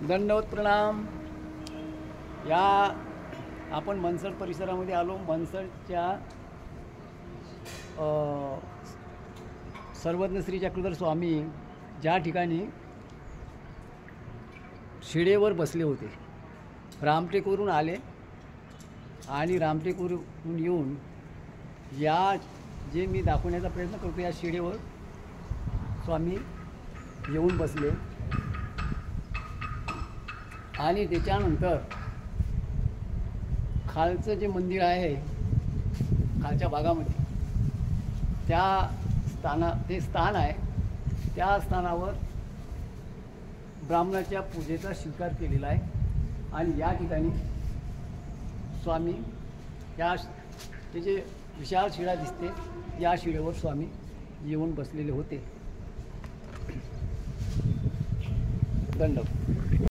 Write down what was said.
दंडवत प्रणाम. या आपण मनसड परिसरामध्ये आलो. मनसडच्या सर्वज्ञ श्री चक्रधर स्वामी ज्या ठिकाणी शिडेवर बसले होते, रामटेकवरून आले आणि रामटेकवरून येऊन या जे मी दाखवण्याचा प्रयत्न करतो या शिडेवर स्वामी येऊन बसले आणि त्याच्यानंतर खालचं जे मंदिर आहे खालच्या भागामध्ये ते स्थान आहे. त्या स्थानावर ब्राह्मणाच्या पूजेचा स्वीकार केलेला आहे आणि या ठिकाणी स्वामी ते जे विशाल शिळा दिसते या शिळेवर स्वामी येऊन बसलेले होते. दंडवत.